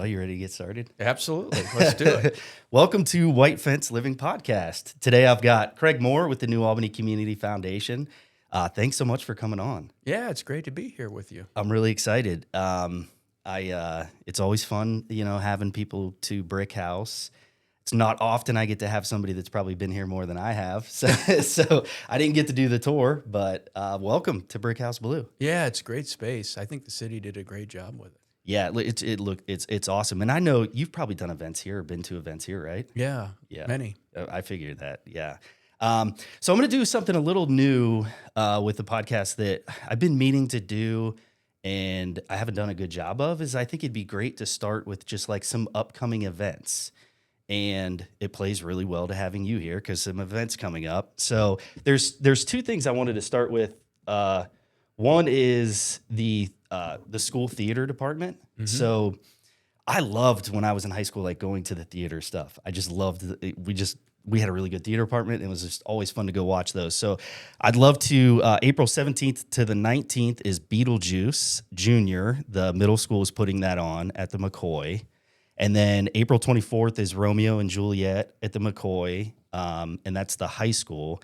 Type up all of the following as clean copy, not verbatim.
Well, you ready to get started? Absolutely. Let's do it. Welcome to White Fence Living Podcast. Today I've got Craig Mohre with the New Albany Community Foundation. Thanks so much for coming on. Yeah, it's great to be here with you. I'm really excited. It's always fun, having people to Brick House. It's not often I get to have somebody that's probably been here more than I have. So I didn't get to do the tour, but welcome to Brick House Blue. Yeah, it's a great space. I think the city did a great job with it. Yeah, it's awesome. And I know you've probably done events here or been to events here, right? Yeah, many. I figured that, yeah. So I'm going to do something a little new with the podcast that I've been meaning to do and I haven't done a good job of, is I think it'd be great to start with just like some upcoming events. And it plays really well to having you here because some events coming up. So there's two things I wanted to start with. One is the school theater department. Mm-hmm. So I loved when I was in high school, like going to the theater stuff. I just loved we had a really good theater department. It was just always fun to go watch those. So I'd love to, April 17th to the 19th is Beetlejuice Junior. The middle school is putting that on at the McCoy. And then April 24th is Romeo and Juliet at the McCoy. And that's the high school.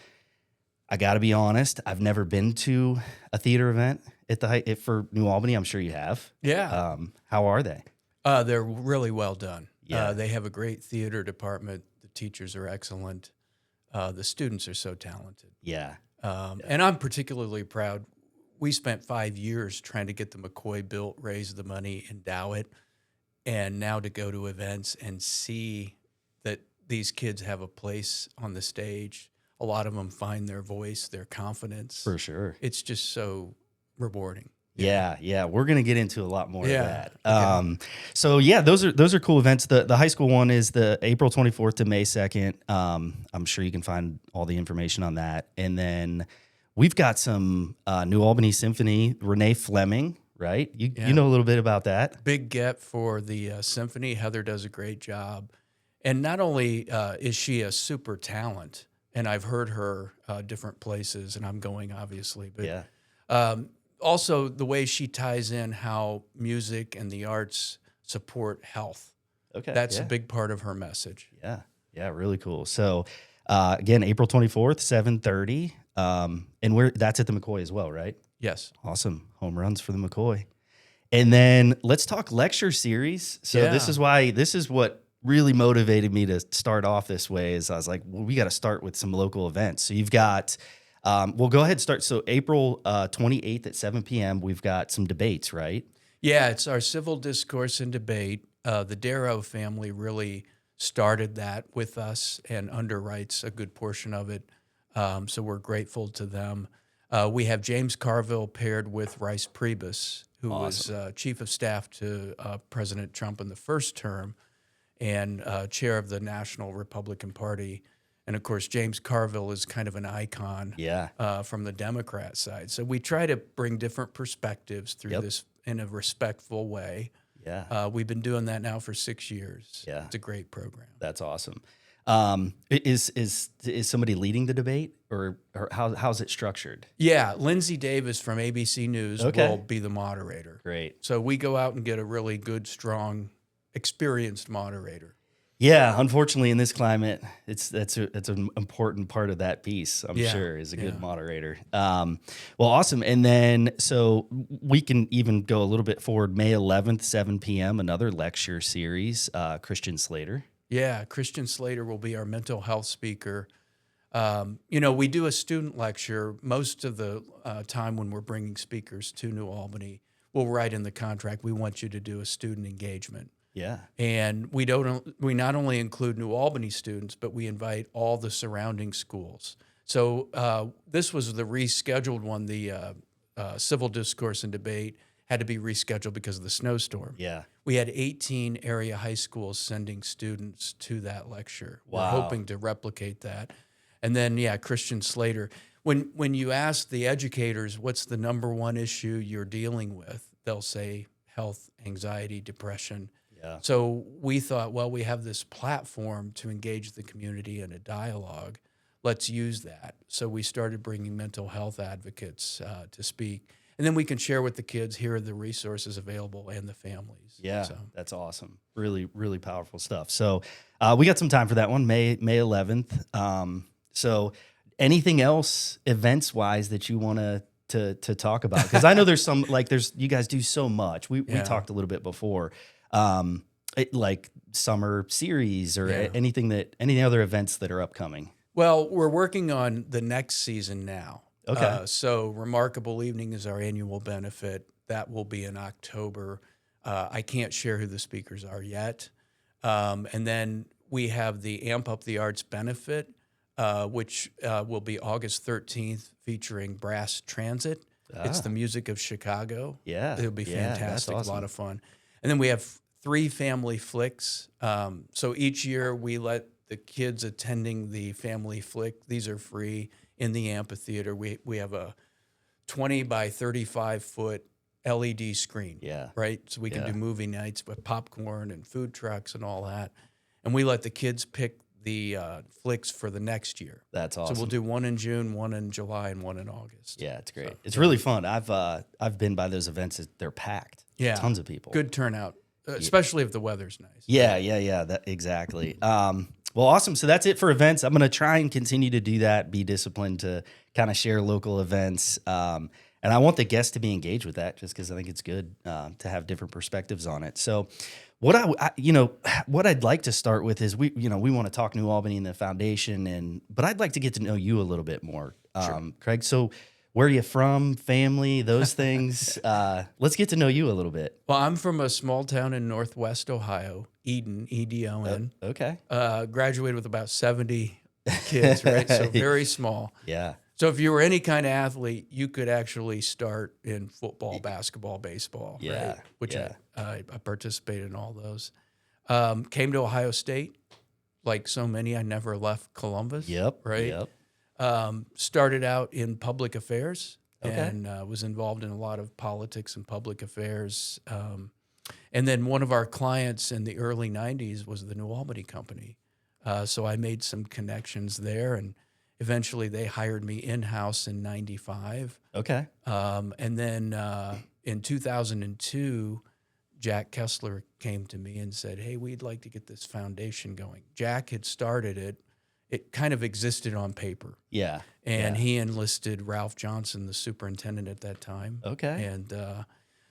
I got to be honest, I've never been to a theater event at for New Albany. I'm sure you have. Yeah. How are they? They're really well done. Yeah. They have a great theater department. The teachers are excellent. The students are so talented. Yeah. And I'm particularly proud. We spent 5 years trying to get the McCoy built, raise the money, endow it. And now to go to events and see that these kids have a place on the stage. A lot of them find their voice, their confidence. For sure. It's just so rewarding. Yeah. We're gonna get into a lot more of that. Okay. So yeah, those are cool events. The high school one is the April 24th to May 2nd. I'm sure you can find all the information on that. And then we've got some New Albany Symphony, Renée Fleming, right? You know a little bit about that. Big get for the symphony. Heather does a great job. And not only is she a super talent, and I've heard her different places, and I'm going obviously, but yeah. Also the way she ties in how music and the arts support health. Okay. That's a big part of her message. Yeah, really cool. So again, April 24th, 7:30. And that's at the McCoy as well, right? Yes. Awesome. Home runs for the McCoy. And then let's talk lecture series. So this is what really motivated me to start off this way, is I was like, well, we got to start with some local events. So you've got, we'll go ahead and start. So April 28th at 7 p.m., we've got some debates, right? Yeah, it's our civil discourse and debate. The Darrow family really started that with us and underwrites a good portion of it. So we're grateful to them. We have James Carville paired with Reince Priebus, who was chief of staff to President Trump in the first term and chair of the National Republican Party. And, of course, James Carville is kind of an icon from the Democrat side. So we try to bring different perspectives through this in a respectful way. Yeah. We've been doing that now for 6 years. Yeah. It's a great program. That's awesome. Is somebody leading the debate, or how's it structured? Yeah, Lindsay Davis from ABC News will be the moderator. Great. So we go out and get a really good, strong, experienced moderator. Yeah, unfortunately, in this climate, that's an important part of that piece. I'm sure is a good moderator. Well, awesome. And then so we can even go a little bit forward. May 11th, 7 p.m. Another lecture series. Christian Slater. Yeah, Christian Slater will be our mental health speaker. We do a student lecture most of the time when we're bringing speakers to New Albany. We'll write in the contract, we want you to do a student engagement. Yeah. And we not only include New Albany students, but we invite all the surrounding schools. So this was the rescheduled one. The civil discourse and debate had to be rescheduled because of the snowstorm. Yeah. We had 18 area high schools sending students to that lecture. Wow. We're hoping to replicate that. And then, Christian Slater. When you ask the educators what's the number one issue you're dealing with, they'll say health, anxiety, depression. Yeah. So we thought, well, we have this platform to engage the community in a dialogue. Let's use that. So we started bringing mental health advocates to speak. And then we can share with the kids, here are the resources available and the families. Yeah, So. that's awesome. Really, really powerful stuff. So we got some time for that one, May 11th. So anything else events wise that you want to talk about? Because I know there's some, like you guys do so much. We talked a little bit before, like summer series or any other events that are upcoming. Well, we're working on the next season now. Okay. So Remarkable Evening is our annual benefit. That will be in October. I can't share who the speakers are yet. And then we have the Amp Up the Arts benefit, which will be August 13th, featuring Brass Transit. It's the music of Chicago. Yeah. It'll be fantastic, That's awesome. a lot of fun. And then we have 3 family flicks. So each year we let the kids attending the family flick, these are free, in the amphitheater. We have a 20 by 35 foot LED screen. Yeah. Right? So we can do movie nights with popcorn and food trucks and all that. And we let the kids pick the flicks for the next year. That's awesome. So we'll do one in June, one in July, and one in August. Yeah, it's great. So, it's really fun. I've been by those events. They're packed. Yeah. Tons of people. Good turnout, especially if the weather's nice. Yeah. Exactly. Well, awesome. So that's it for events. I'm going to try and continue to do that, be disciplined to kind of share local events. And I want the guests to be engaged with that just because I think it's good to have different perspectives on it. So what what I'd like to start with is we want to talk New Albany and the foundation, but I'd like to get to know you a little bit more, Sure. Craig. So where are you from, family, those things? Let's get to know you a little bit. Well, I'm from a small town in Northwest Ohio, Eden, Edon. Okay. Graduated with about 70 kids, right? So very small. Yeah. So if you were any kind of athlete, you could actually start in football, basketball, baseball, right? Which I participated in all those. Came to Ohio State, like so many. I never left Columbus. Yep. Right. Yep. Started out in public affairs Okay. and was involved in a lot of politics and public affairs. And then one of our clients in the early 90s was the New Albany Company. So I made some connections there, and eventually they hired me in-house in 95. Okay. And then in 2002, Jack Kessler came to me and said, hey, we'd like to get this foundation going. Jack had started it. It kind of existed on paper. Yeah. And he enlisted Ralph Johnson, the superintendent at that time. Okay. And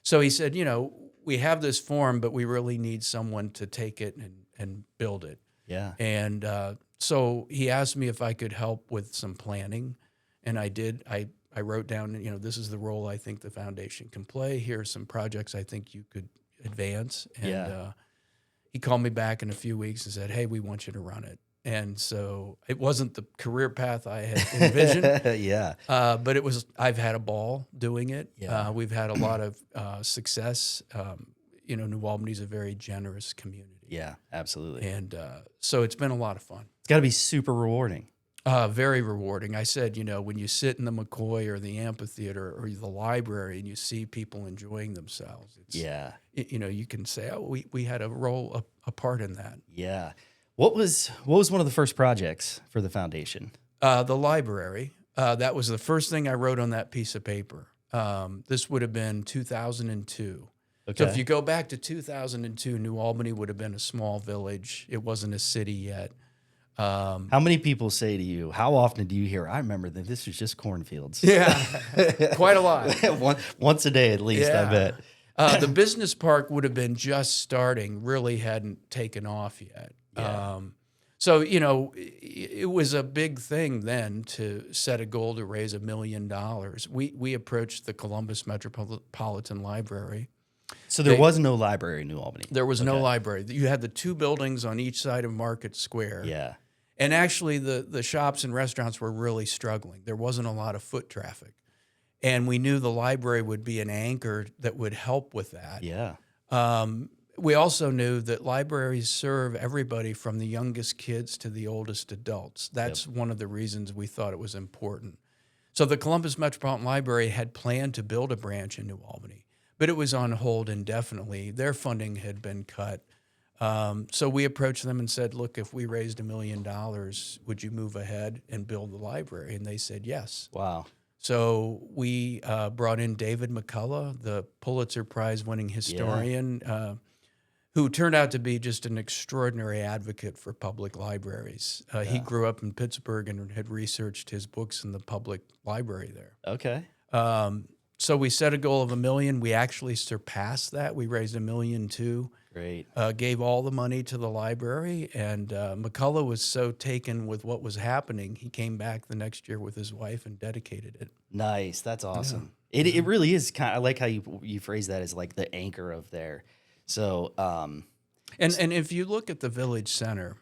so he said, we have this form, but we really need someone to take it and build it. Yeah. And so he asked me if I could help with some planning, and I did. I wrote down, this is the role I think the foundation can play. Here are some projects I think you could advance. And he called me back in a few weeks and said, hey, we want you to run it. And so it wasn't the career path I had envisioned. Yeah. But I've had a ball doing it. Yeah. We've had a lot of success. New Albany's a very generous community. Yeah, absolutely. And so it's been a lot of fun. It's got to be super rewarding. Very rewarding. I said, when you sit in the McCoy or the amphitheater or the library and you see people enjoying themselves, you can say, oh, we had a part in that. Yeah. What was one of the first projects for the foundation? The library. That was the first thing I wrote on that piece of paper. This would have been 2002. Okay. So if you go back to 2002, New Albany would have been a small village. It wasn't a city yet. How many people say to you, how often do you hear, I remember that this was just cornfields? Yeah, quite a lot. Once a day at least, I bet. The business park would have been just starting, really hadn't taken off yet. Yeah. So, it was a big thing then to set a goal to raise $1 million. We approached the Columbus Metropolitan Library. So there was no library in New Albany? There was no library. You had the 2 buildings on each side of Market Square. Yeah. And actually the shops and restaurants were really struggling. There wasn't a lot of foot traffic. And we knew the library would be an anchor that would help with that. Yeah. We also knew that libraries serve everybody from the youngest kids to the oldest adults. That's one of the reasons we thought it was important. So the Columbus Metropolitan Library had planned to build a branch in New Albany, but it was on hold indefinitely. Their funding had been cut. So we approached them and said, look, if we raised $1 million, would you move ahead and build the library? And they said yes. Wow. So we brought in David McCullough, the Pulitzer Prize-winning historian, who turned out to be just an extraordinary advocate for public libraries. He grew up in Pittsburgh and had researched his books in the public library there. Okay. So we set a goal of $1 million. We actually surpassed that. We raised $1.2 million. Great. Gave all the money to the library, and McCullough was so taken with what was happening, he came back the next year with his wife and dedicated it. Nice. That's awesome. Yeah. It really is kind of, I like how you phrase that as like the anchor of there. So, and if you look at the village center,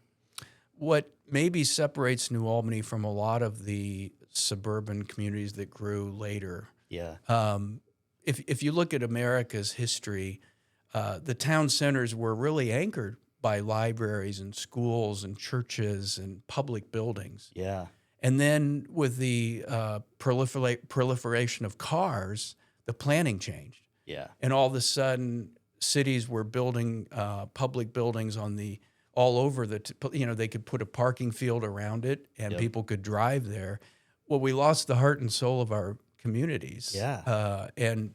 what maybe separates New Albany from a lot of the suburban communities that grew later, if you look at America's history, the town centers were really anchored by libraries and schools and churches and public buildings. Yeah. And then with the proliferation of cars, the planning changed. Yeah. And all of a sudden, cities were building public buildings all over they could put a parking field around it and people could drive there. Well, we lost the heart and soul of our communities. Yeah. And,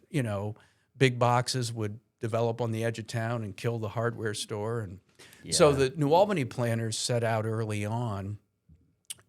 big boxes would develop on the edge of town and kill the hardware store. And so the New Albany planners set out early on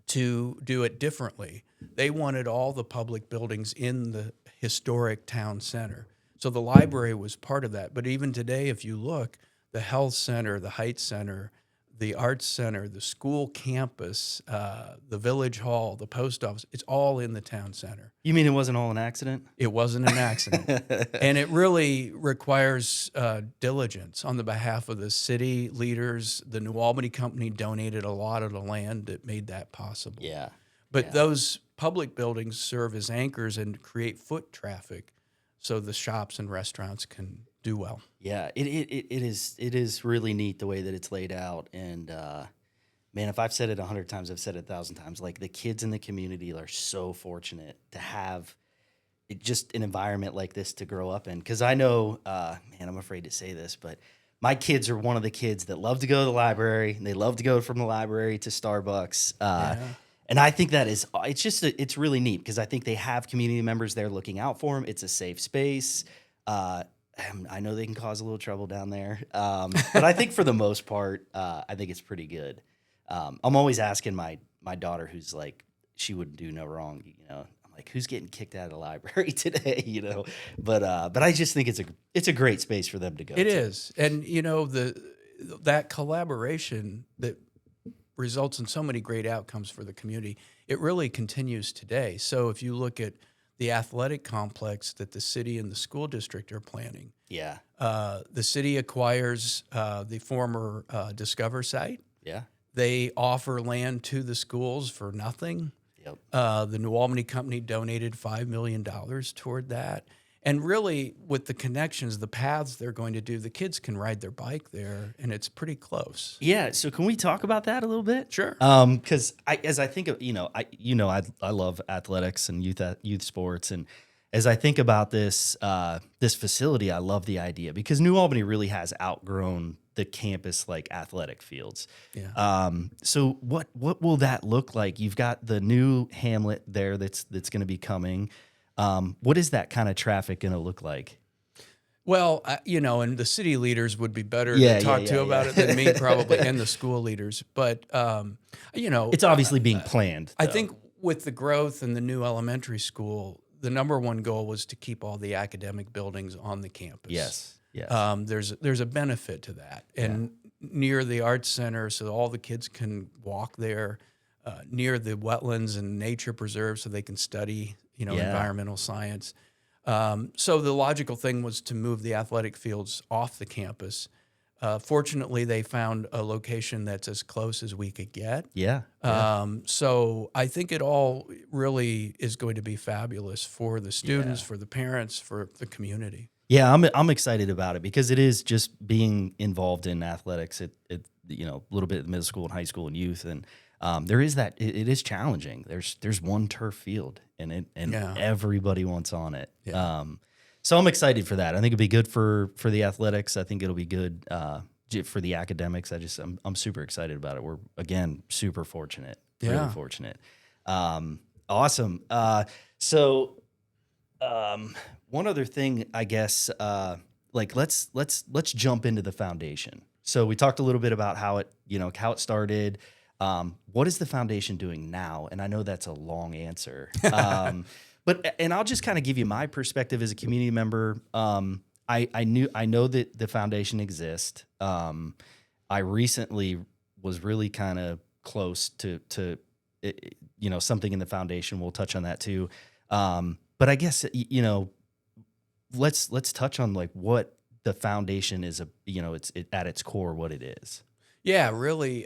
to do it differently. They wanted all the public buildings in the historic town center. So the library was part of that. But even today, if you look, the health center, the Heights Center, the arts center, the school campus, the village hall, the post office, it's all in the town center. You mean it wasn't all an accident? It wasn't an accident. And it really requires diligence on the behalf of the city leaders. The New Albany Company donated a lot of the land that made that possible. Yeah. But those public buildings serve as anchors and create foot traffic so the shops and restaurants can do well. Yeah, it is really neat the way that it's laid out. And man, if I've said it 100 times, I've said it 1,000 times. Like, the kids in the community are so fortunate to have just an environment like this to grow up in. Because I know, man, I'm afraid to say this, but my kids are one of the kids that love to go to the library, and they love to go from the library to Starbucks. And I think that it's really neat because I think they have community members there looking out for them. It's a safe space. I know they can cause a little trouble down there. But I think for the most part, I think it's pretty good. I'm always asking my daughter, who's like, she wouldn't do no wrong, I'm like, who's getting kicked out of the library today, But I just think it's a great space for them to go to. It is. And, that collaboration that results in so many great outcomes for the community, it really continues today. So if you look at the athletic complex that the city and the school district are planning, the city acquires the former Discover site. Yeah. They offer land to the schools for nothing. Yep. The New Albany Company donated $5 million toward that. And really, with the connections, the paths they're going to do, the kids can ride their bike there, and it's pretty close. Yeah. So can we talk about that a little bit? Sure. Because as I think of, I love athletics and youth sports, and as I think about this facility, I love the idea because New Albany really has outgrown the campus like athletic fields. Yeah. So what will that look like? You've got the new hamlet there that's going to be coming. What is that kind of traffic going to look like? Well, and the city leaders would be better to talk to about it than me probably, and the school leaders. But, it's obviously being planned. I think with the growth in the new elementary school, the number one goal was to keep all the academic buildings on the campus. Yes. There's a benefit to that. And near the arts center, so all the kids can walk there, near the wetlands and nature preserves so they can study environmental science. So the logical thing was to move the athletic fields off the campus. Fortunately, they found a location that's as close as we could get. Yeah. So I think it all really is going to be fabulous for the students, for the parents, for the community. Yeah, I'm excited about it because it is just being involved in athletics at a little bit of middle school and high school and youth, and there is that it is challenging. There's one turf field and everybody wants on it. Yeah. So I'm excited for that. I think it'll be good for the athletics. I think it'll be good for the academics. I'm super excited about it. We're again super fortunate. Really fortunate. Awesome. So one other thing, I guess, like let's jump into the foundation. So we talked a little bit about how it started. What is the foundation doing now? And I know that's a long answer. And I'll just kind of give you my perspective as a community member. I know that the foundation exists. I recently was really kind of close to something in the foundation. We'll touch on that too. But I guess let's touch on like what the foundation is. It's at its core what it is. Yeah, really.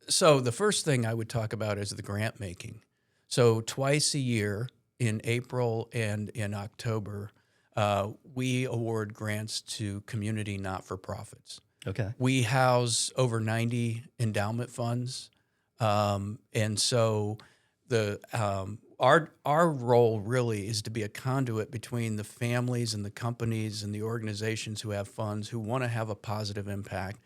So the first thing I would talk about is the grant making. So twice a year, in April and in October, we award grants to community not-for-profits. Okay. We house over 90 endowment funds, and so our role really is to be a conduit between the families and the companies and the organizations who have funds who want to have a positive impact,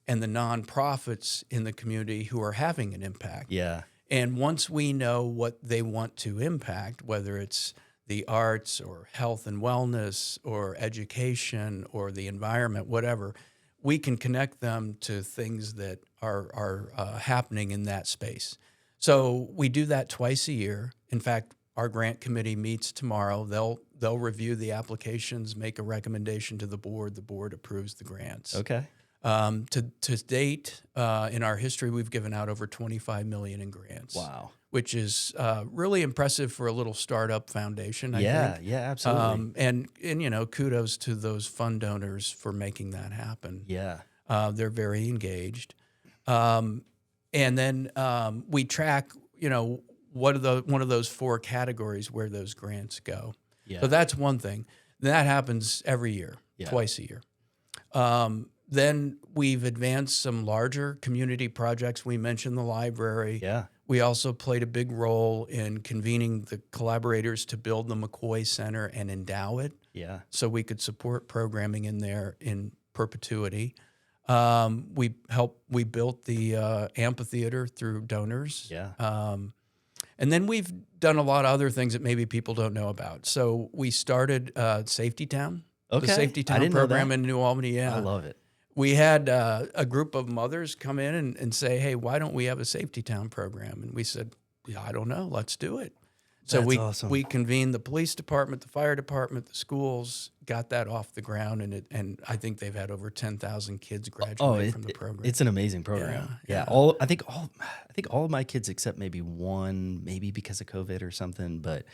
and the nonprofits in the community who are having an impact. Yeah. And once we know what they want to impact, whether it's the arts or health and wellness or education or the environment, whatever, we can connect them to things that are happening in that space. So we do that twice a year. In fact, our grant committee meets tomorrow. They'll review the applications, make a recommendation to the board. The board approves the grants. Okay. To date, in our history, we've given out over $25 million in grants. Wow. Which is really impressive for a little startup foundation, I think. Yeah, absolutely. And kudos to those fund donors for making that happen. Yeah. They're very engaged. And then we track, one of those four categories where those grants go. Yeah. So that's one thing. That happens every year, twice a year. Then we've advanced some larger community projects. We mentioned the library. Yeah. We also played a big role in convening the collaborators to build the McCoy Center and endow it. Yeah. So we could support programming in there in perpetuity. We built the amphitheater through donors. Yeah. And then we've done a lot of other things that maybe people don't know about. So we started Safety Town, the Safety Town program in New Albany. Yeah. I love it. We had a group of mothers come in and say, hey, why don't we have a Safety Town program? And we said, yeah, I don't know, let's do it. So That's we convened the police department, the fire department, the schools, got that off the ground, and I think they've had over 10,000 kids graduate from the program. It's an amazing program. Yeah. I think all of my kids except maybe one, maybe because of COVID or something, but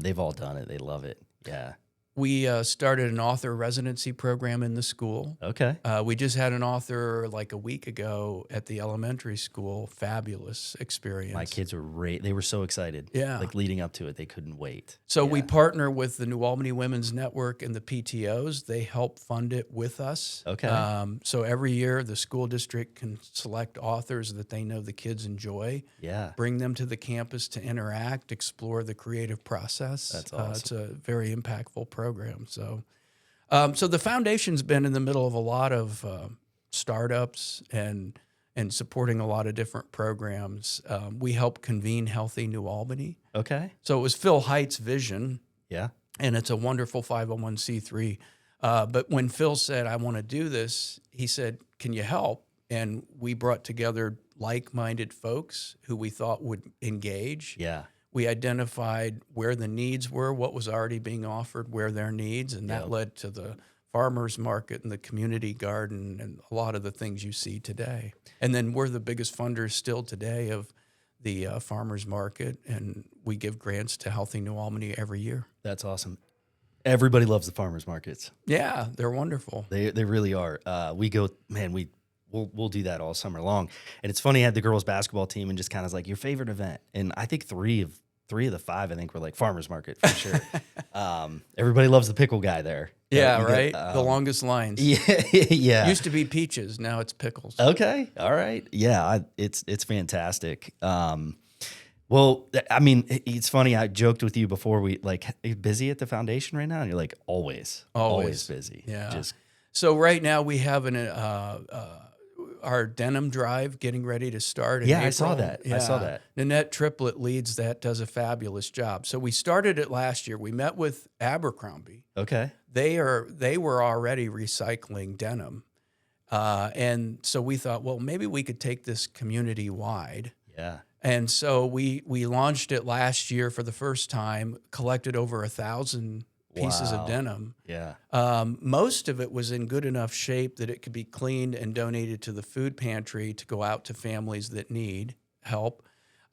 they've all done it. They love it. Yeah. We started an author residency program in the school. Okay. We just had an author like a week ago at the elementary school. Fabulous experience. My kids were they were so excited. Yeah. Like leading up to it, they couldn't wait. So we partner with the New Albany Women's Network and the PTOs. They help fund it with us. Okay. So every year the school district can select authors that they know the kids enjoy. Yeah. Bring them to the campus to interact, explore the creative process. That's awesome. It's a very impactful program. So the foundation's been in the middle of a lot of startups and supporting a lot of different programs. We help convene Healthy New Albany. Okay. So it was Phil Height's vision. Yeah. And it's a wonderful 501c3. But when Phil said, I want to do this, he said, can you help? And we brought together like-minded folks who we thought would engage. Yeah. We identified where the needs were, what was already being offered, where their needs, and that led to the farmers market and the community garden and a lot of the things you see today. And then we're the biggest funders still today of the farmers market, and we give grants to Healthy New Albany every year. That's awesome. Everybody loves the farmers markets. Yeah, they're wonderful. They really are. We go, man, We'll do that all summer long. And it's funny, I had the girls basketball team and just kind of like your favorite event. And I think three of the five, I think were like farmers market for sure. Everybody loves the pickle guy there. Yeah, right. The longest lines. Yeah. Used to be peaches. Now it's pickles. Okay. All right. Yeah. It's fantastic. Well, I mean, it's funny. I joked with you before are you busy at the foundation right now? And you're like, always busy. Yeah. Just so right now we have our denim drive getting ready to start in Yeah, April. I saw that. I saw that. Nanette Triplett leads that, does a fabulous job. So we started it last year. We met with Abercrombie. Okay. They were already recycling denim. And so we thought, well, maybe we could take this community wide. Yeah. And so we launched it last year for the first time, collected over 1,000 pieces of denim. Yeah. Most of it was in good enough shape that it could be cleaned and donated to the food pantry to go out to families that need help.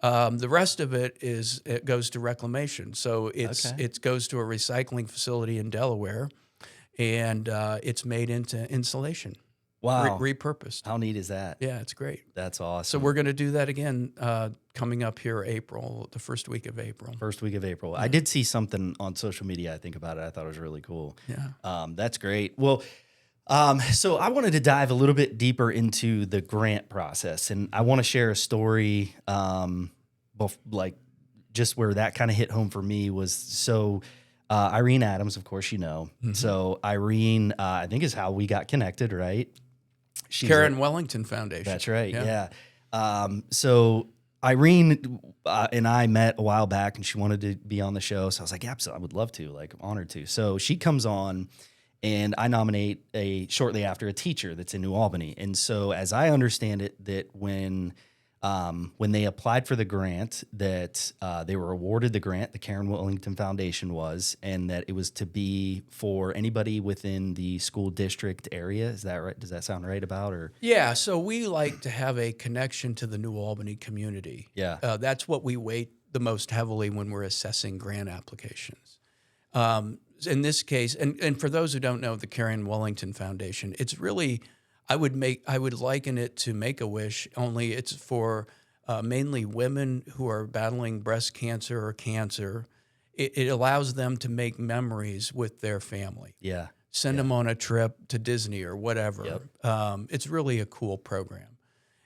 The rest of it goes to reclamation. So it goes to a recycling facility in Delaware, and it's made into insulation. Wow. Repurposed. How neat is that? Yeah, it's great. That's awesome. So we're going to do that again coming up here the first week of April. First week of April. I did see something on social media, I think, about it. I thought it was really cool. Yeah. That's great. Well, so I wanted to dive a little bit deeper into the grant process, and I want to share a story, like just where that kind of hit home for me was Irene Adams, of course, you know. Mm-hmm. So Irene, I think is how we got connected, right? Karen Wellington Foundation. That's right. Yeah. So Irene and I met a while back, and she wanted to be on the show. So I was like, yeah, I would love to, like, I'm honored to. So she comes on, and I nominate shortly after a teacher that's in New Albany. And so as I understand it, that when they applied for the grant, that they were awarded the grant, the Karen Wellington Foundation was, and that it was to be for anybody within the school district area. Is that right? Does that sound right about? Or yeah, so we like to have a connection to the New Albany community. Yeah. That's what we weight the most heavily when we're assessing grant applications. In this case, and for those who don't know, the Karen Wellington Foundation, it's really, I would liken it to Make-A-Wish, only it's for mainly women who are battling breast cancer or cancer. It allows them to make memories with their family. Yeah. Send them on a trip to Disney or whatever. Yep. It's really a cool program.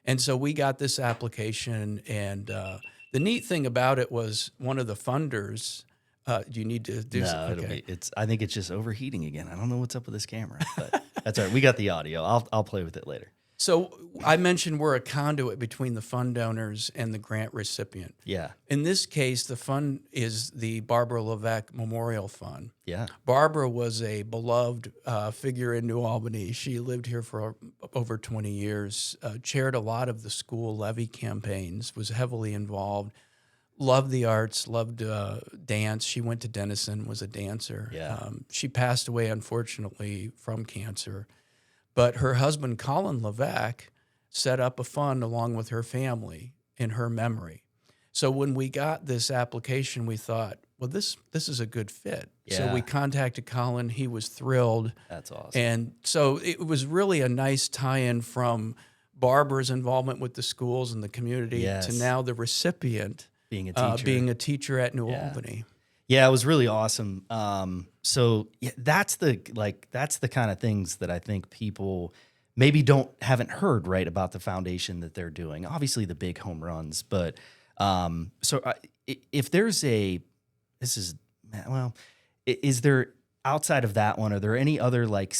And so we got this application, and the neat thing about it was one of the funders. Do you need to do something? Okay. I think it's just overheating again. I don't know what's up with this camera, but that's all right. We got the audio. I'll play with it later. So I mentioned we're a conduit between the fund donors and the grant recipient. Yeah. In this case, the fund is the Barbara Levesque Memorial Fund. Yeah. Barbara was a beloved figure in New Albany. She lived here for over 20 years, chaired a lot of the school levy campaigns, was heavily involved. Loved the arts, loved dance. She went to Denison, was a dancer. Yeah. She passed away, unfortunately, from cancer. But her husband, Colin Levesque, set up a fund along with her family in her memory. So when we got this application, we thought, well, this is a good fit. Yeah. So we contacted Colin. He was thrilled. That's awesome. And so it was really a nice tie-in from Barbara's involvement with the schools and the community to now the recipient being a teacher, being a teacher at New Albany. Yeah, it was really awesome. So that's the kind of things that I think people maybe haven't heard right about the foundation that they're doing. Obviously, the big home runs, but if there's is there outside of that one? Are there any other like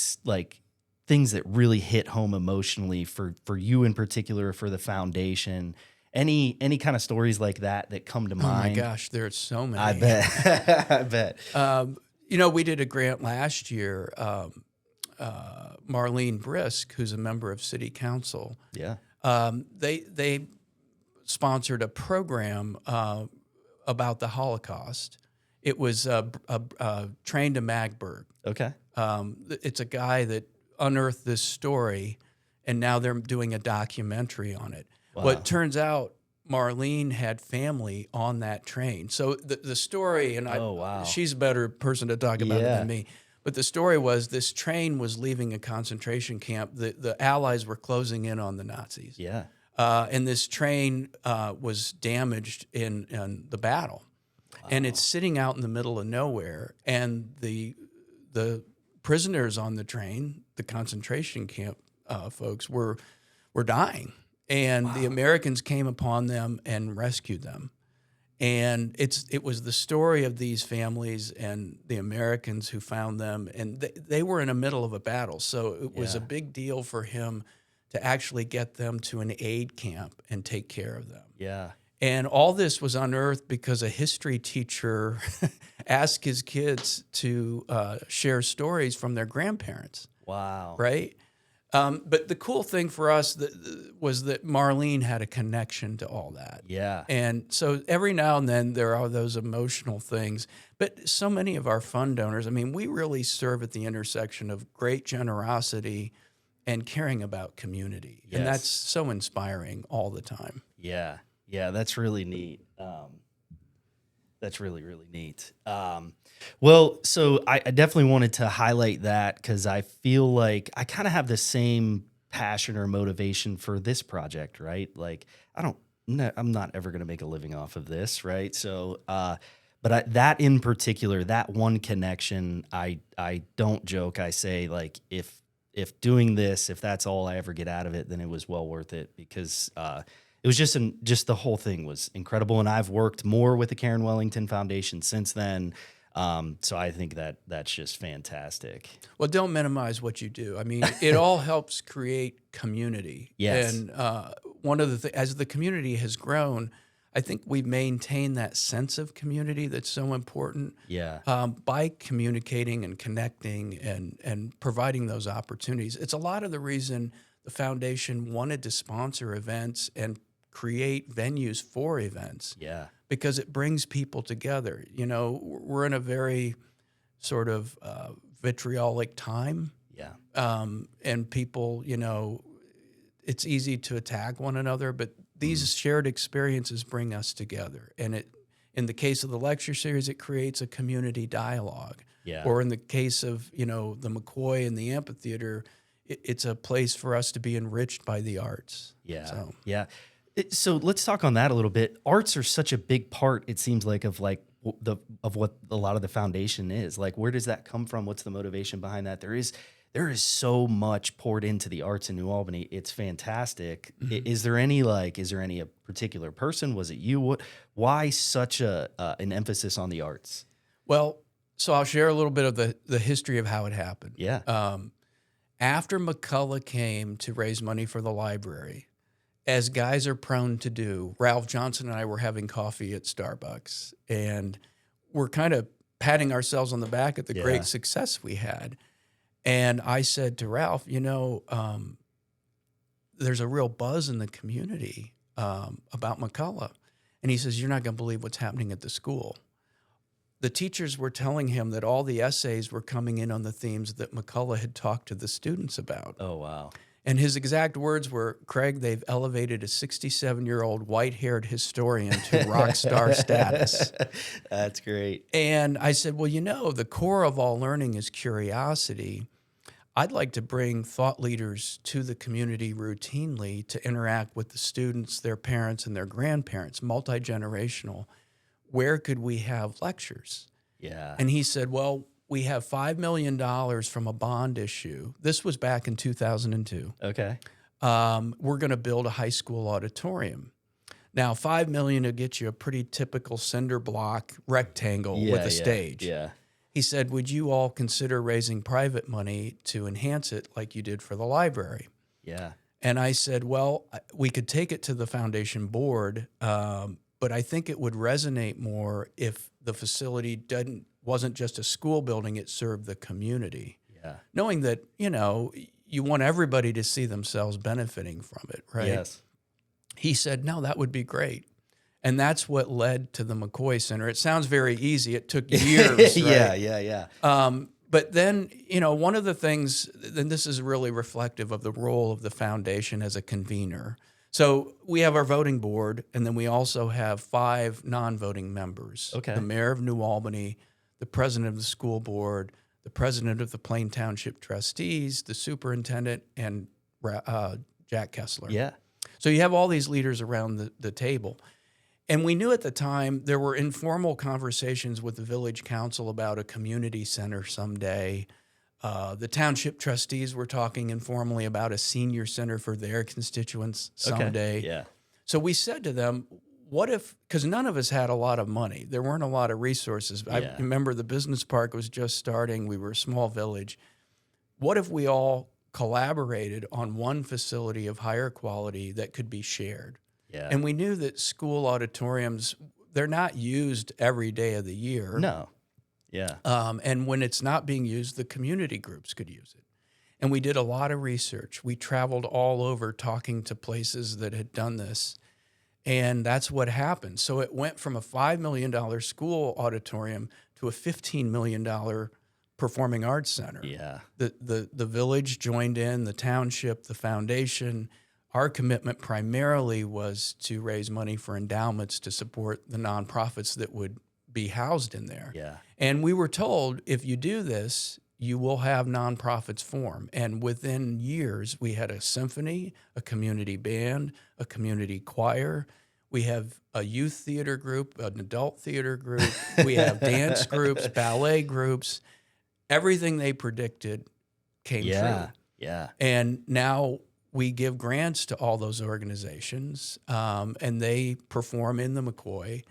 things that really hit home emotionally for you in particular, for the foundation? Any kind of stories like that come to mind? Oh my gosh, there's so many. I bet. I bet. We did a grant last year. Marlene Brisk, who's a member of City Council, they sponsored a program about the Holocaust. It was Train to Magburg. Okay. It's a guy that unearthed this story, and now they're doing a documentary on it. Wow. Well, it turns out Marlene had family on that train. So the story, and she's a better person to talk about it than me, but the story was this train was leaving a concentration camp. The Allies were closing in on the Nazis. Yeah. And this train was damaged in the battle. Wow. And it's sitting out in the middle of nowhere. And the prisoners on the train, the concentration camp folks, were dying. And the Americans came upon them and rescued them. And it was the story of these families and the Americans who found them. And they were in the middle of a battle. So it was a big deal for him to actually get them to an aid camp and take care of them. Yeah. And all this was unearthed because a history teacher asked his kids to share stories from their grandparents. Wow. Right? But the cool thing for us was that Marlene had a connection to all that. Yeah. And so every now and then there are those emotional things. But so many of our fund donors, I mean, we really serve at the intersection of great generosity and caring about community. Yes. And that's so inspiring all the time. Yeah. Yeah, that's really neat. That's really, really neat. Well, so I definitely wanted to highlight that because I feel like I kind of have the same passion or motivation for this project, right? Like, I'm not ever going to make a living off of this, right? So, that in particular, that one connection, I don't joke. I say, like, if doing this, if that's all I ever get out of it, then it was well worth it because it was just the whole thing was incredible. And I've worked more with the Karen Wellington Foundation since then. So I think that's just fantastic. Well, don't minimize what you do. I mean, it all helps create community. Yes. And one of the as the community has grown, I think we maintain that sense of community that's so important. Yeah. By communicating and connecting and providing those opportunities. It's a lot of the reason the foundation wanted to sponsor events and create venues for events. Yeah. Because it brings people together. You know, we're in a very sort of vitriolic time. Yeah. And people, you know, it's easy to attack one another, but these shared experiences bring us together. And in the case of the lecture series, it creates a community dialogue. Yeah. Or in the case of, you know, the McCoy and the amphitheater, it's a place for us to be enriched by the arts. Yeah. So. Yeah. So let's talk on that a little bit. Arts are such a big part, it seems like, of what a lot of the foundation is. Like, where does that come from? What's the motivation behind that? There is so much poured into the arts in New Albany. It's fantastic. Mm-hmm. Is there any a particular person? Was it you? Why such an emphasis on the arts? Well, so I'll share a little bit of the history of how it happened. Yeah. After McCullough came to raise money for the library, as guys are prone to do, Ralph Johnson and I were having coffee at Starbucks, and we're kind of patting ourselves on the back at the great success we had. And I said to Ralph, you know, there's a real buzz in the community about McCullough. And he says, you're not going to believe what's happening at the school. The teachers were telling him that all the essays were coming in on the themes that McCullough had talked to the students about. Oh, wow. And his exact words were, Craig, they've elevated a 67-year-old white-haired historian to rock star status. That's great. And I said, well, you know, the core of all learning is curiosity. I'd like to bring thought leaders to the community routinely to interact with the students, their parents, and their grandparents, multi-generational. Where could we have lectures? Yeah. And he said, well, we have $5 million from a bond issue. This was back in 2002. Okay. We're going to build a high school auditorium. Now, $5 million will get you a pretty typical cinder block rectangle with a stage. Yeah. He said, would you all consider raising private money to enhance it like you did for the library? Yeah. And I said, well, we could take it to the foundation board, but I think it would resonate more if the facility wasn't just a school building, it served the community. Yeah. Knowing that, you know, you want everybody to see themselves benefiting from it, right? Yes. He said, no, that would be great. And that's what led to the McCoy Center. It sounds very easy. It took years, right? Yeah. But then, you know, one of the things, and this is really reflective of the role of the foundation as a convener. So we have our voting board, and then we also have 5 non-voting members. Okay. The mayor of New Albany, the president of the school board, the president of the Plain Township trustees, the superintendent, and Jack Kessler. Yeah. So you have all these leaders around the table. And we knew at the time there were informal conversations with the village council about a community center someday. The township trustees were talking informally about a senior center for their constituents someday. Okay. Yeah. So we said to them, what if, because none of us had a lot of money. There weren't a lot of resources. Yeah. I remember the business park was just starting. We were a small village. What if we all collaborated on one facility of higher quality that could be shared. Yeah. And we knew that school auditoriums, they're not used every day of the year. No. Yeah. And when it's not being used, the community groups could use it. And we did a lot of research. We traveled all over talking to places that had done this. And that's what happened. So it went from a $5 million school auditorium to a $15 million performing arts center. Yeah. The village joined in, the township, the foundation. Our commitment primarily was to raise money for endowments to support the nonprofits that would be housed in there. Yeah. And we were told, if you do this, you will have nonprofits form. And within years, we had a symphony, a community band, a community choir. We have a youth theater group, an adult theater group. We have dance groups, ballet groups. Everything they predicted came true. Yeah. And now we give grants to all those organizations, and they perform in the McCoy.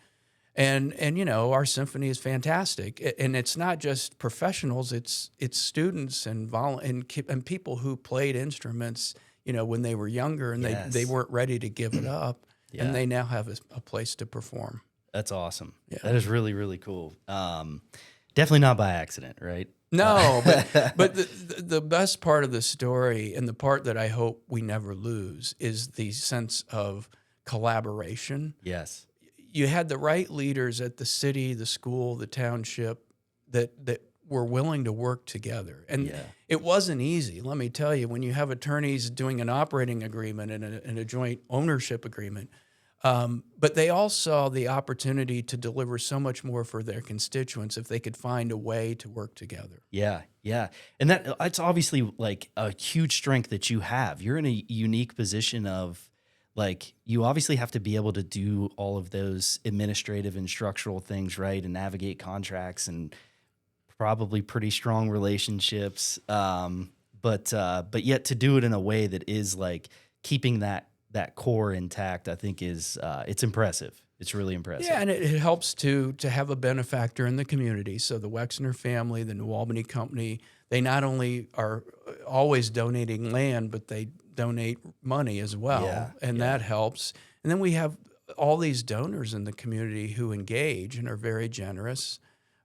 And you know, our symphony is fantastic, and it's not just professionals; it's students and people who played instruments, you know, when they were younger, and they weren't ready to give it up, and they now have a place to perform. That's awesome. Yeah. That is really, really cool. Definitely not by accident, right? No, but the best part of the story, and the part that I hope we never lose, is the sense of collaboration. Yes. You had the right leaders at the city, the school, the township that were willing to work together. And it wasn't easy, let me tell you, when you have attorneys doing an operating agreement and a joint ownership agreement. But they all saw the opportunity to deliver so much more for their constituents if they could find a way to work together. Yeah. And that's obviously like a huge strength that you have. You're in a unique position of, like, you obviously have to be able to do all of those administrative and structural things, right, and navigate contracts and probably pretty strong relationships, but yet to do it in a way that is like keeping that core intact, I think is it's impressive. It's really impressive. Yeah, and it helps to have a benefactor in the community. So the Wexner family, the New Albany Company, they not only are always donating land, but they donate money as well, that helps. And then we have all these donors in the community who engage and are very generous.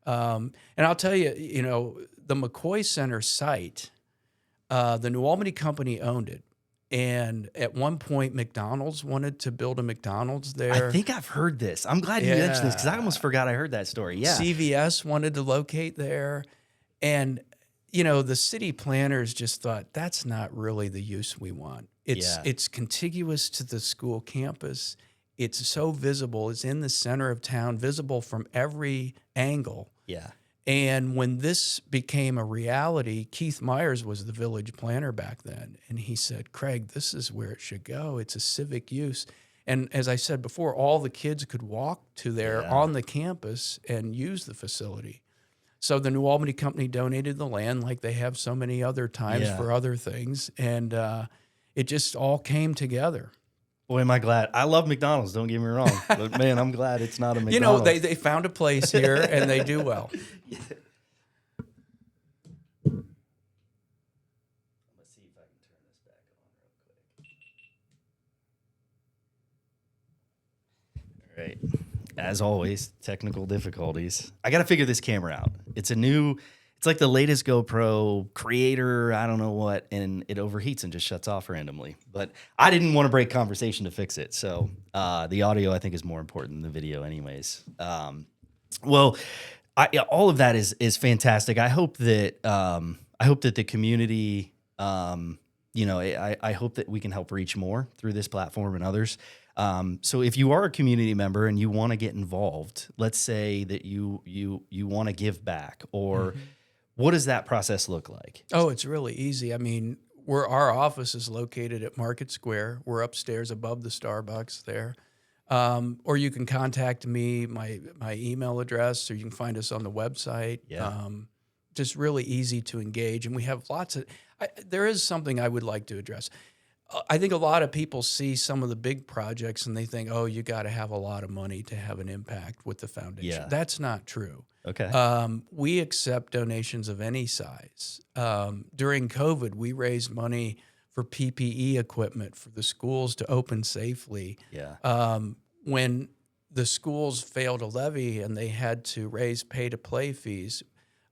And I'll tell you, you know, the McCoy Center site, the New Albany Company owned it. And at one point, McDonald's wanted to build a McDonald's there. I think I've heard this. I'm glad you mentioned this because I almost forgot I heard that story. Yeah. CVS wanted to locate there. And, you know, the city planners just thought, that's not really the use we want. It's contiguous to the school campus. It's so visible. It's in the center of town, visible from every angle. Yeah. And when this became a reality, Keith Myers was the village planner back then. And he said, Craig, this is where it should go. It's a civic use. And as I said before, all the kids could walk to there on the campus and use the facility. So the New Albany Company donated the land like they have so many other times for other things. And it just all came together. Boy, am I glad. I love McDonald's, don't get me wrong. But, man, I'm glad it's not a McDonald's. You know, they found a place here, and they do well. Yeah. Let's see if I can turn this back on real quick. All right. As always, technical difficulties. I got to figure this camera out. It's like the latest GoPro creator, I don't know what, and it overheats and just shuts off randomly. But I didn't want to break conversation to fix it. So the audio, I think, is more important than the video anyways. All of that is fantastic. I hope that the community, I hope that we can help reach more through this platform and others. So if you are a community member and you want to get involved, let's say that you want to give back, or what does that process look like? Oh, it's really easy. I mean, our office is located at Market Square. We're upstairs above the Starbucks there. Or you can contact me, my email address, or you can find us on the website. Yeah. Just really easy to engage. And we have there is something I would like to address. I think a lot of people see some of the big projects and they think, oh, you got to have a lot of money to have an impact with the foundation. Yeah. That's not true. Okay. We accept donations of any size. During COVID, we raised money for PPE equipment for the schools to open safely. Yeah. When the schools failed a levy and they had to raise pay-to-play fees,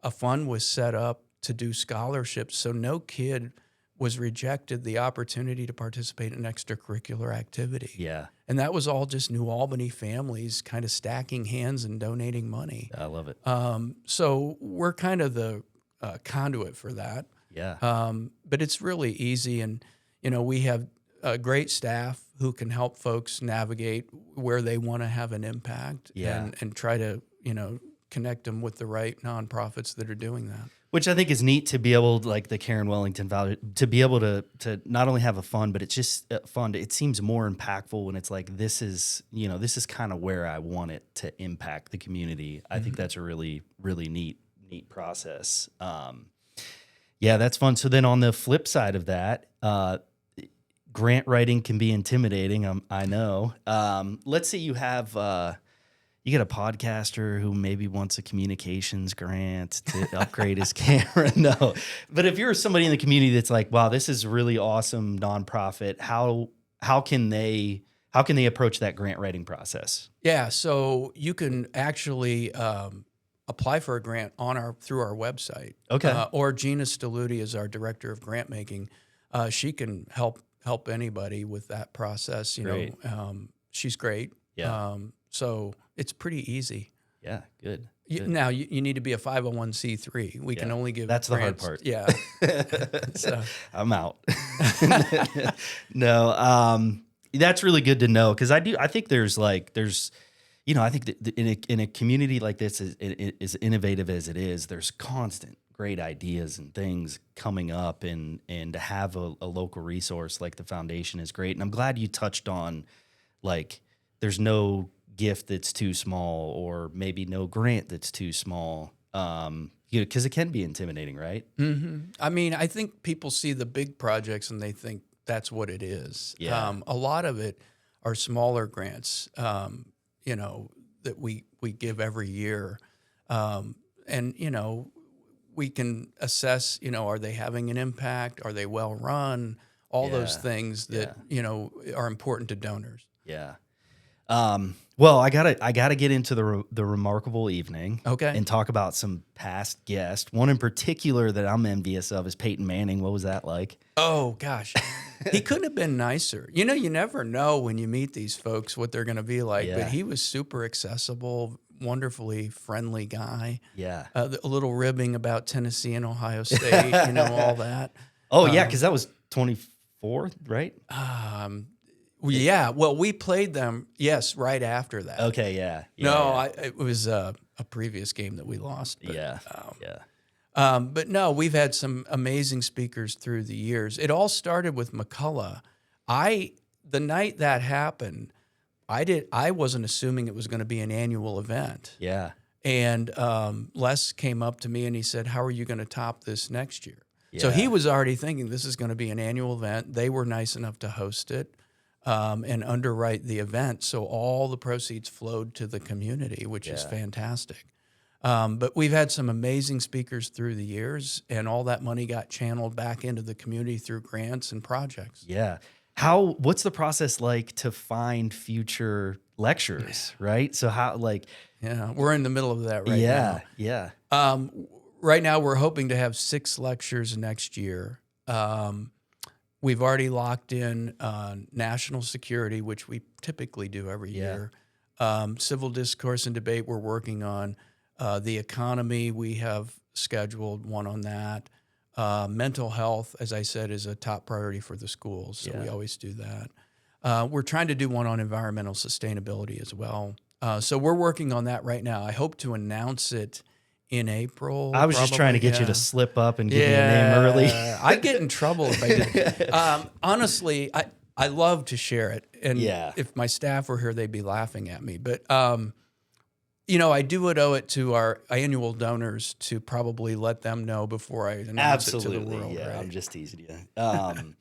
a fund was set up to do scholarships, so no kid was rejected the opportunity to participate in extracurricular activity. Yeah. And that was all just New Albany families kind of stacking hands and donating money. I love it. So we're kind of the conduit for that. Yeah. But it's really easy. And, we have a great staff who can help folks navigate where they want to have an impact and try to, connect them with the right nonprofits that are doing that. Which I think is neat to be able, like the Karen Wellington Valley, to be able to not only have a fund, but it's just fun. It seems more impactful when it's like, this is kind of where I want it to impact the community. I think that's a really, really neat process. Yeah, that's fun. So then on the flip side of that, grant writing can be intimidating. I know. Let's say you have, you get a podcaster who maybe wants a communications grant to upgrade his camera. No, but if you're somebody in the community that's like, wow, this is a really awesome nonprofit, how can they approach that grant writing process? Yeah, so you can actually apply for a grant through our website. Okay. Or Gina Stelluti is our director of grant making. She can help anybody with that process. Great. She's great. Yeah. So it's pretty easy. Yeah, good. Now you need to be a 501c3. We can only give that's grants. The hard part. Yeah. So. I'm out. No, that's really good to know, because I think there's I think that in a community like this, as innovative as it is, there's constant great ideas and things coming up, and to have a local resource like the foundation is great. And I'm glad you touched on, like, there's no gift that's too small, or maybe no grant that's too small, because it can be intimidating, right? Mm-hmm. I mean, I think people see the big projects and they think that's what it is. Yeah. A lot of it are smaller grants, that we give every year. And, we can assess, are they having an impact? Are they well run? All those things that, are important to donors. Yeah. Well, I gotta get into the remarkable evening, okay, and talk about some past guests. One in particular that I'm envious of is Peyton Manning. What was that like? Oh gosh, he couldn't have been nicer. You never know when you meet these folks what they're going to be like. Yeah. But he was super accessible, wonderfully friendly guy. Yeah, a little ribbing about Tennessee and Ohio State, all that. Oh yeah, because that was 24, right? Yeah, well, we played them, right after that. Okay, yeah. It was a previous game that we lost. But, yeah. But no, we've had some amazing speakers through the years. It all started with McCullough. The night that happened, I wasn't assuming it was going to be an annual event. Yeah. And Les came up to me and he said, "How are you going to top this next year?" Yeah. So he was already thinking this is going to be an annual event. They were nice enough to host it. And underwrite the event, so all the proceeds flowed to the community, which is fantastic. But we've had some amazing speakers through the years, and all that money got channeled back into the community through grants and projects. Yeah. What's the process like to find future lecturers, right? So we're in the middle of that right now. Yeah. Right now, we're hoping to have 6 lectures next year. We've already locked in national security, which we typically do every year. Civil discourse and debate we're working on. The economy, we have scheduled one on that. Mental health, as I said, is a top priority for the schools, so we always do that. We're trying to do one on environmental sustainability as well. So we're working on that right now. I hope to announce it in April. I was just trying to get you to slip up and give me a name early. I'd get in trouble if I did. Honestly, I love to share it. And if my staff were here, they'd be laughing at me. But, I do owe it to our annual donors to probably let them know before I announce it to the world. Yeah, right? I'm just teasing you.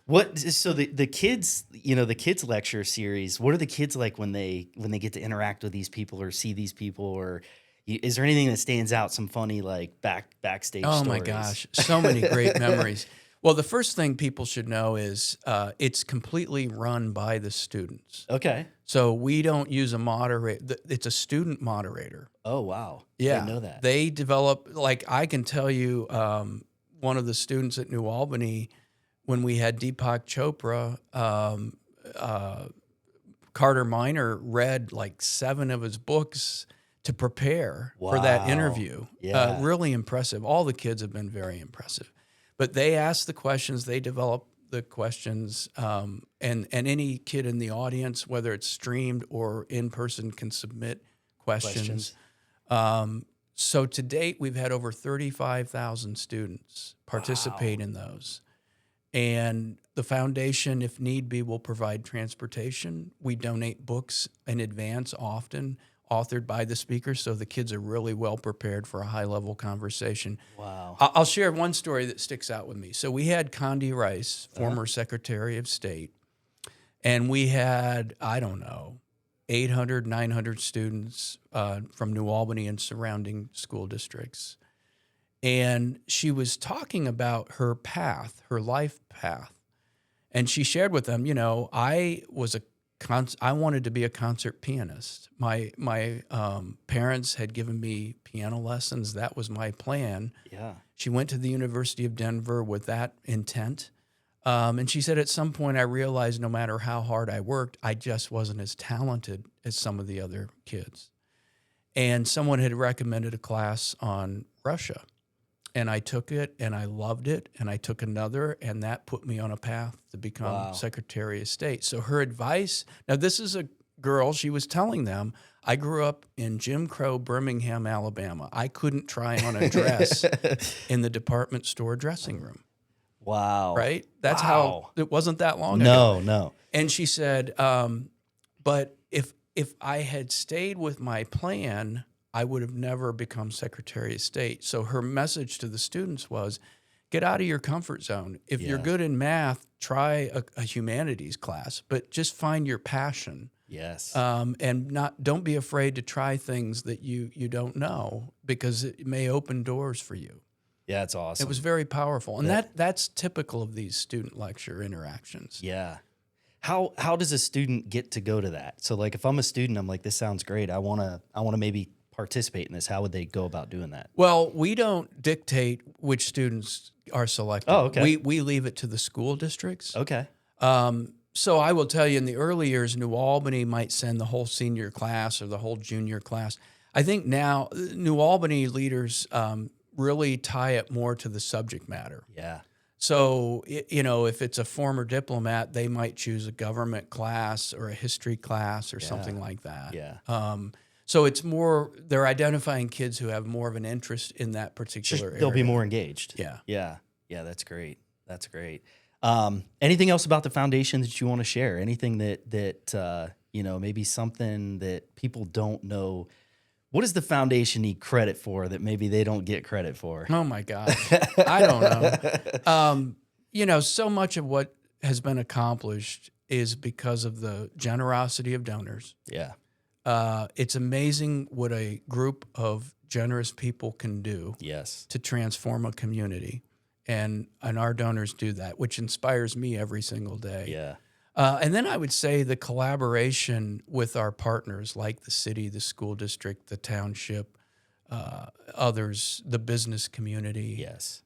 So the kids, the kids lecture series, what are the kids like when they get to interact with these people or see these people, or is there anything that stands out? Some funny like backstage Oh stories? my gosh, so many great memories. Well, the first thing people should know is it's completely run by the students. Okay. So we don't use a moderator. It's a student moderator. Oh wow. I Yeah, didn't know that. they develop, like I can tell you, one of the students at New Albany, when we had Deepak Chopra, Carter Miner read like 7 of his books to prepare for that Wow. interview. Yeah. Really impressive. All the kids have been very impressive. But they ask the questions, they develop the questions, and any kid in the audience, whether it's streamed or in person, can submit questions. So to date, we've had over 35,000 students participate in those. And the foundation, if need be, will provide transportation. We donate books in advance often, authored by the speakers, so the kids are really well prepared for a high-level conversation. Wow. I'll share one story that sticks out with me. So we had Condi Rice, former Secretary of State, and we had, 800, 900 students from New Albany and surrounding school districts. And she was talking about her path, her life path. And she shared with them, I wanted to be a concert pianist. My parents had given me piano lessons. That was my plan. Yeah. She went to the University of Denver with that intent. And she said, at some point, I realized no matter how hard I worked, I just wasn't as talented as some of the other kids. And someone had recommended a class on Russia. And I took it, and I loved it, and I took another, and that put me on a path to become Secretary of State. So her advice, now this is a girl, she was telling them, I grew up in Jim Crow, Birmingham, Alabama. I couldn't try on a dress in the department store dressing room. Wow. Right? That's how, it wasn't that long ago. No. And she said, but if I had stayed with my plan, I would have never become Secretary of State. So her message to the students was, get out of your comfort zone. If you're good in math, try a humanities class, but just find your passion. Yes. And don't be afraid to try things that you don't know, because it may open doors for you. Yeah, it's awesome. It was very powerful. And that's typical of these student lecture interactions. Yeah. How does a student get to go to that? So like if I'm a student, I'm like, this sounds great. I wanna maybe participate in this. How would they go about doing that? Well, we don't dictate which students are selected. Oh, okay. We leave it to the school districts. Okay. So I will tell you, in the early years, New Albany might send the whole senior class or the whole junior class. I think now New Albany leaders really tie it more to the subject matter. Yeah. So, if it's a former diplomat, they might choose a government class or a history class or something like that. Yeah. So it's more, they're identifying kids who have more of an interest in that particular area. They'll be more engaged. Yeah. Yeah. Yeah. That's great. That's great. Anything else about the foundation that you want to share? Anything that maybe something that people don't know? What does the foundation need credit for that maybe they don't get credit for? Oh my gosh. I don't know. So much of what has been accomplished is because of the generosity of donors. Yeah. It's amazing what a group of generous people can do. Yes. To transform a community. And our donors do that, which inspires me every single day. Yeah. And then I would say the collaboration with our partners, like the city, the school district, the township, others, the business community. Yes.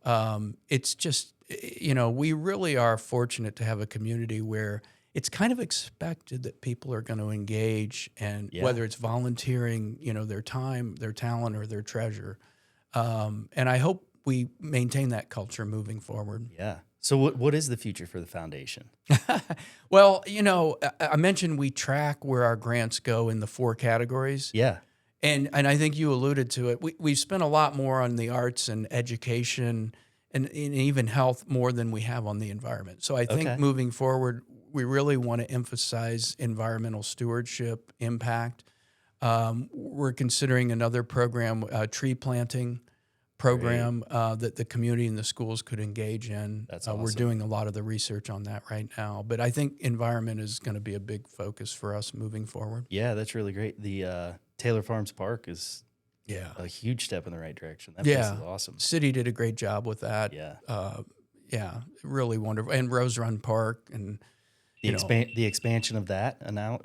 It's just, we really are fortunate to have a community where it's kind of expected that people are going to engage, and whether it's volunteering, their time, their talent, or their treasure. And I hope we maintain that culture moving forward. Yeah. So what is the future for the foundation? Well, I mentioned we track where our grants go in the 4 categories. Yeah. And I think you alluded to it. We've spent a lot more on the arts and education and even health more than we have on the environment. So I think moving forward, we really want to emphasize environmental stewardship, impact. We're considering another program, tree planting, program that the community and the schools could engage in. That's awesome. We're doing a lot of the research on that right now. But I think environment is going to be a big focus for us moving forward. Yeah, that's really great. The Taylor Farms Park is a huge step in the right direction. That place is awesome. City did a great job with that. Really wonderful. And Rose Run Park and the expansion of that. And now,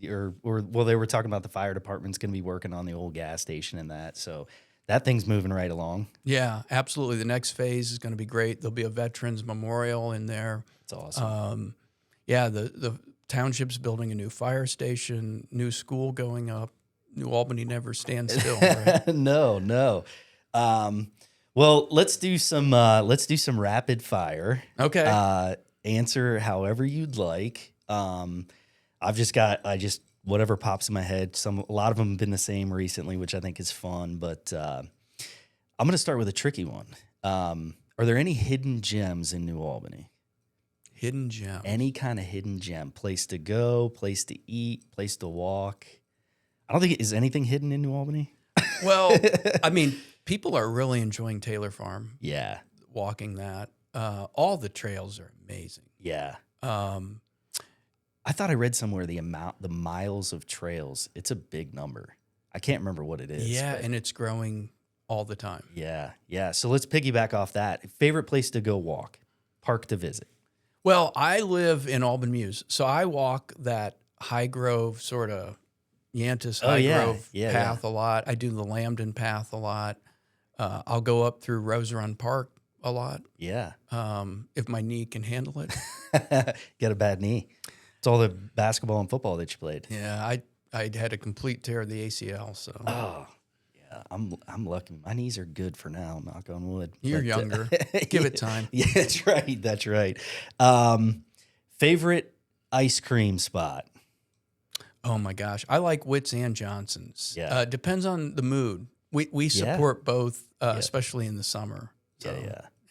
they were talking about the fire department's going to be working on the old gas station and that. So that thing's moving right along. Yeah, absolutely. The next phase is going to be great. There'll be a veterans memorial in there. That's awesome. The township's building a new fire station, new school going up. New Albany never stands still, right? No. Well, let's do some rapid fire. Okay. Answer however you'd like. Whatever pops in my head. A lot of them have been the same recently, which I think is fun. But I'm going to start with a tricky one. Are there any hidden gems in New Albany? Hidden gem. Any kind of hidden gem? Place to go, place to eat, place to walk. I don't think is anything hidden in New Albany. Well, I mean, people are really enjoying Taylor Farm. Yeah, walking that. All the trails are amazing. Yeah. I thought I read somewhere the miles of trails. It's a big number. I can't remember what it is. Yeah, and it's growing all the time. Yeah. So let's piggyback off that. Favorite place to go walk, park to visit. Well, I live in Albany Mews, so I walk that High Grove sort of Yantis High Grove path a lot. I do the Lambden path a lot. I'll go up through Rose Run Park a lot. Yeah. If my knee can handle it. Get a bad knee. It's all the basketball and football that you played. Yeah, I had a complete tear of the ACL. So. Oh, yeah. I'm lucky. My knees are good for now. Knock on wood. You're younger. Give it time. Yeah, that's right. Favorite ice cream spot. Oh my gosh, I like Witt's and Johnson's. Yeah, depends on the mood. We support both, especially in the summer. So,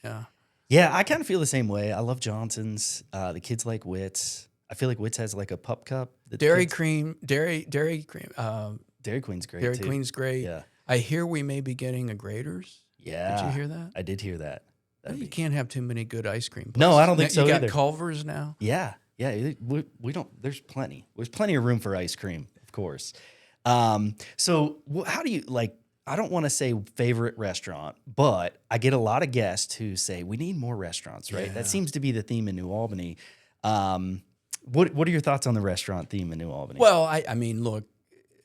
yeah. I kind of feel the same way. I love Johnson's. The kids like Witt's. I feel like Witt's has like a pup cup. Dairy Queen's great. Dairy Queen's great. Yeah. I hear we may be getting a Grater's. Yeah. Did you hear that? I did hear that. You can't have too many good ice cream places. No, I don't think so either. You got Culver's now? Yeah. We don't. There's plenty of room for ice cream, of course. So how do you like? I don't want to say favorite restaurant, but I get a lot of guests who say we need more restaurants. Right? Yeah. That seems to be the theme in New Albany. What are your thoughts on the restaurant theme in New Albany? Well, I mean, look,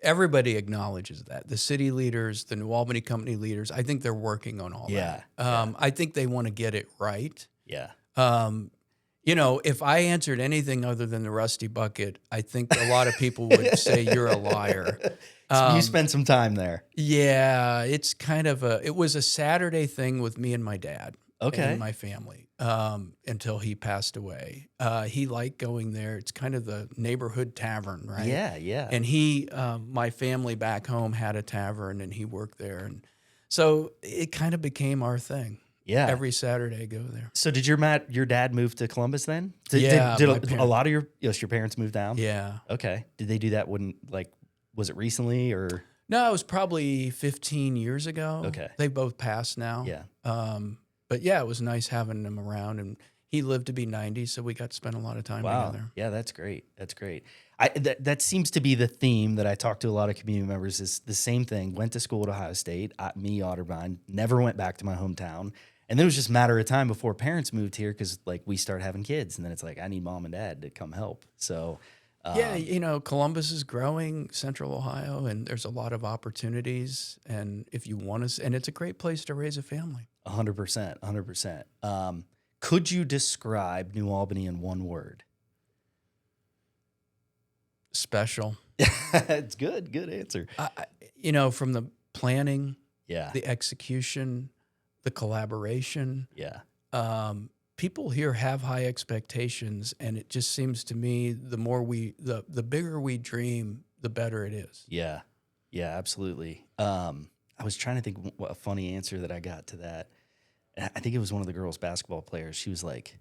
everybody acknowledges that. The city leaders, the New Albany company leaders, I think they're working on all that. I think they want to get it right. Yeah. If I answered anything other than the Rusty Bucket, I think a lot of people would say you're a liar. So you spent some time there. Yeah, it's kind of it was a Saturday thing with me and my dad. Okay. And my family until he passed away. He liked going there. It's kind of the neighborhood tavern, right? Yeah. And my family back home had a tavern, and he worked there, and so it kind of became our thing. Yeah. Every Saturday, go there. So did your dad move to Columbus then? Did a lot of your parents move down? Yeah. Okay. Did they do that was it recently or? No, it was probably 15 years ago. Okay. They both passed now. Yeah. But yeah, it was nice having him around, and he lived to be 90, so we got to spend a lot of time together. Yeah, that's great. That seems to be the theme that I talk to a lot of community members is the same thing. Went to school at Ohio State, me, Otterbein, never went back to my hometown. And then it was just a matter of time before parents moved here because we start having kids, and then it's like, I need mom and dad to come help. So Columbus is growing, Central Ohio, and there's a lot of opportunities. And if you want to, and it's a great place to raise a family. 100%. Could you describe New Albany in one word? Special. It's good answer. From the planning, yeah, the execution, the collaboration. Yeah. People here have high expectations, and it just seems to me the bigger we dream, the better it is. Yeah, absolutely. I was trying to think what a funny answer that I got to that. I think it was one of the girls' basketball players. She was like,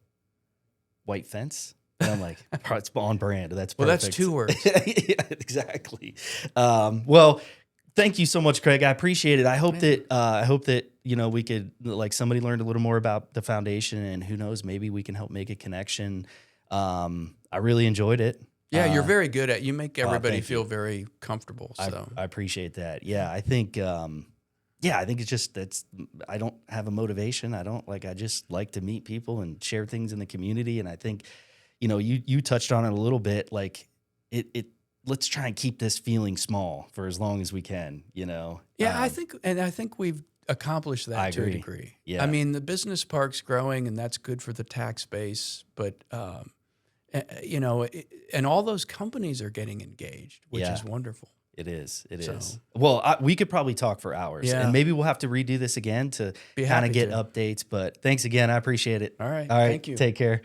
"White fence," and I'm like, "It's on brand. That's perfect." Well, that's 2 words. Yeah, exactly. Well, Thank you so much, Craig. I appreciate it. I hope that we could, like, somebody learned a little more about the foundation, and who knows, maybe we can help make a connection. I really enjoed it. Yeah, you're very good at. You make everybody feel you. very comfortable. So I appreciate that. Yeah, I think. I think it's just I don't have a motivation. I just like to meet people and share things in the community. And I think, you touched on it a little bit. Like let's try and keep this feeling small for as long as we can. Yeah, I think we've accomplished that to a degree. Yeah, I mean, the business park's growing, and that's good for the tax base. But and all those companies are getting engaged, which is wonderful. It is. Well, we could probably talk for hours, and maybe we'll have to redo this again to kind of get updates. But thanks again. I appreciate it. All right. Thank you. Take care.